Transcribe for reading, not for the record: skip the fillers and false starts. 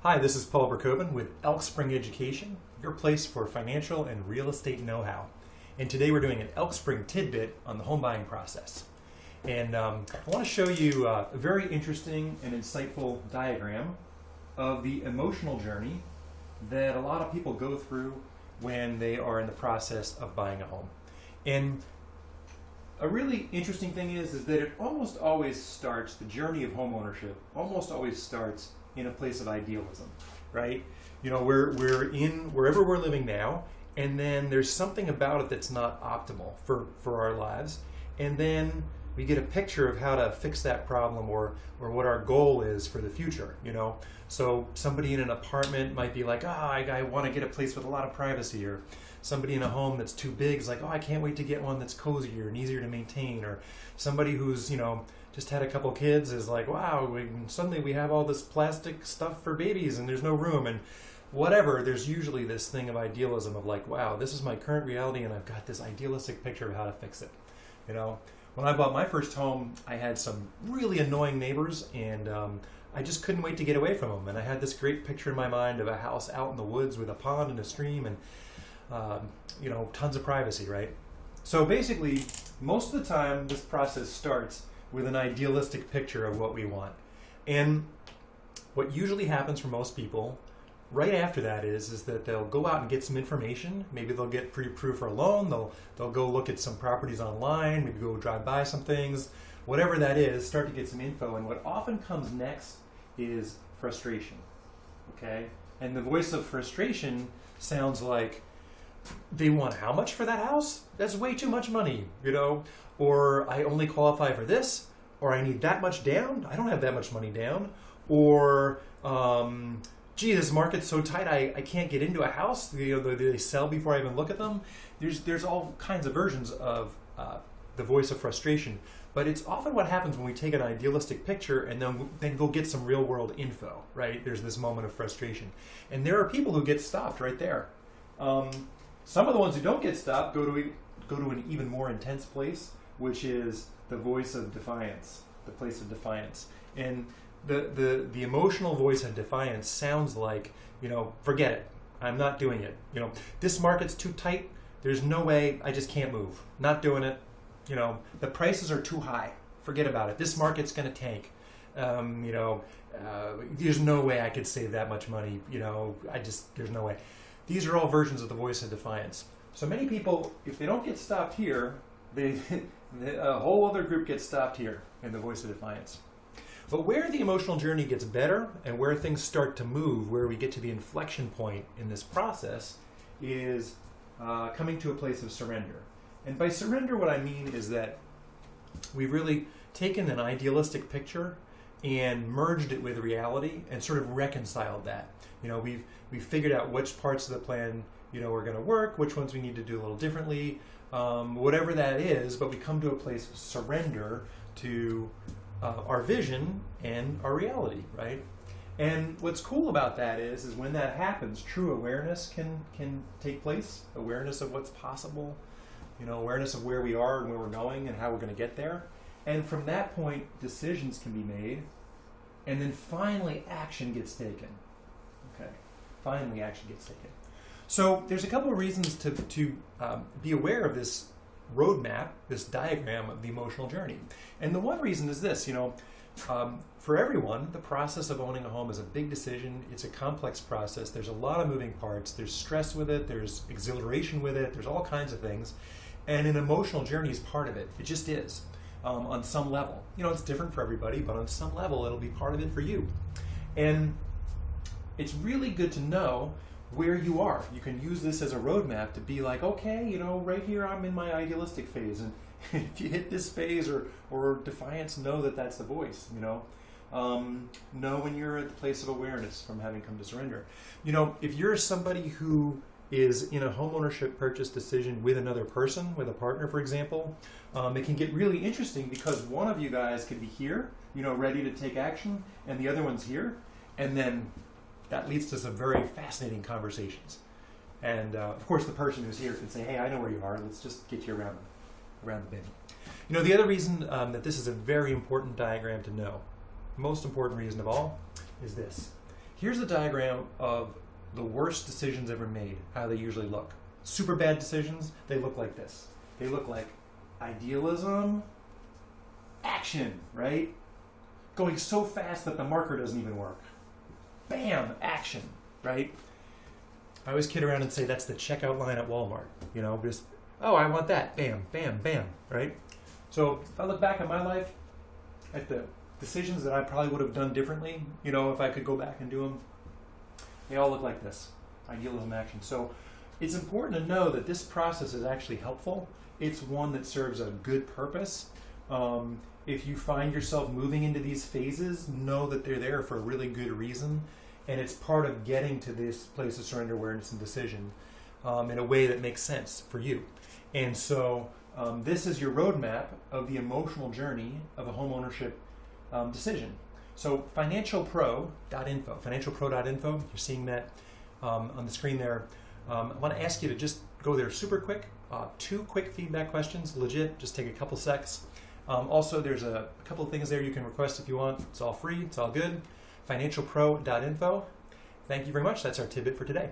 Hi, this is Paul Berkoven with Elk Spring Education, your place for financial and real estate know-how. And today we're doing an Elk Spring tidbit on the home buying process. And I want to show you a very interesting and insightful diagram of the emotional journey that a lot of people go through when they are in the process of buying a home. And a really interesting thing is that it almost always starts, the journey of home ownership almost always starts in a place of idealism, right? You know, we're in wherever we're living now, and then there's something about it that's not optimal for our lives, and then we get a picture of how to fix that problem or what our goal is for the future, you know? So somebody in an apartment might be like, I want to get a place with a lot of privacy, or somebody in a home that's too big is like, I can't wait to get one that's cozier and easier to maintain, or somebody who's, just had a couple kids is like, wow, suddenly we have all this plastic stuff for babies and there's no room, and whatever. There's usually this thing of idealism of like, wow, this is my current reality and I've got this idealistic picture of how to fix it. You know, when I bought my first home, I had some really annoying neighbors, and I just couldn't wait to get away from them. And I had this great picture in my mind of a house out in the woods with a pond and a stream and tons of privacy, right? So basically, most of the time, this process starts with an idealistic picture of what we want. And what usually happens for most people right after that is that they'll go out and get some information. Maybe they'll get pre-approved for a loan, they'll go look at some properties online, maybe go drive by some things, whatever that is, start to get some info. And what often comes next is frustration, okay? And the voice of frustration sounds like, they want how much for that house? That's way too much money, or I only qualify for this, or I need that much down. I don't have that much money down, or gee, this market's so tight, I can't get into a house. They sell before I even look at them. There's all kinds of versions of the voice of frustration, but it's often what happens when we take an idealistic picture and then go get some real world info, right? There's this moment of frustration, and there are people who get stopped right there. Some of the ones who don't get stopped go to an even more intense place, which is the voice of defiance, the place of defiance. And the emotional voice of defiance sounds like, forget it, I'm not doing it. This market's too tight, there's no way, I just can't move, not doing it. The prices are too high, forget about it. This market's going to tank. There's no way I could save that much money. There's no way. These are all versions of the voice of defiance. So many people, if they don't get stopped here, a whole other group gets stopped here in the voice of defiance. But where the emotional journey gets better and where things start to move, where we get to the inflection point in this process, is coming to a place of surrender. And by surrender, what I mean is that we've really taken an idealistic picture and merged it with reality and sort of reconciled that. We've figured out which parts of the plan are going to work, which ones we need to do a little differently, whatever that is, but we come to a place of surrender to our vision and our reality, right? And what's cool about that is when that happens, true awareness can take place, awareness of what's possible, awareness of where we are and where we're going and how we're going to get there. And from that point, decisions can be made, and then finally action gets taken. Okay, finally action gets taken. So there's a couple of reasons to be aware of this roadmap, this diagram of the emotional journey. And the one reason is this, for everyone, the process of owning a home is a big decision. It's a complex process. There's a lot of moving parts. There's stress with it. There's exhilaration with it. There's all kinds of things. And an emotional journey is part of it. It just is. On some level. It's different for everybody, but on some level, it'll be part of it for you. And it's really good to know where you are. You can use this as a roadmap to be like, okay, right here I'm in my idealistic phase, and if you hit this phase or defiance, know that that's the voice, know when you're at the place of awareness from having come to surrender. If you're somebody who is in a homeownership purchase decision with another person, with a partner, for example, it can get really interesting because one of you guys could be here, ready to take action, and the other one's here, and then that leads to some very fascinating conversations. And of course, the person who's here can say, hey, I know where you are, let's just get you around the bend. The other reason that this is a very important diagram to know, most important reason of all, is this. here's a diagram of the worst decisions ever made, how they usually look. Super bad decisions, they look like this. They look like idealism, action, right? Going so fast that the marker doesn't even work. Bam, action, right? I always kid around and say that's the checkout line at Walmart. You know, just, oh, I want that. Bam, bam, bam, right? So if I look back at my life, at the decisions that I probably would have done differently, you know, if I could go back and do them, they all look like this, idealism, action. So it's important to know that this process is actually helpful. It's one that serves a good purpose. If you find yourself moving into these phases, know that they're there for a really good reason, and it's part of getting to this place of surrender, awareness, and decision in a way that makes sense for you. And so this is your roadmap of the emotional journey of a home ownership decision. So financialpro.info, you're seeing that on the screen there. I want to ask you to just go there super quick. 2 quick feedback questions, legit, just take a couple secs. Also, there's a couple of things there you can request if you want. It's all free, it's all good. Financialpro.info. Thank you very much. That's our tidbit for today.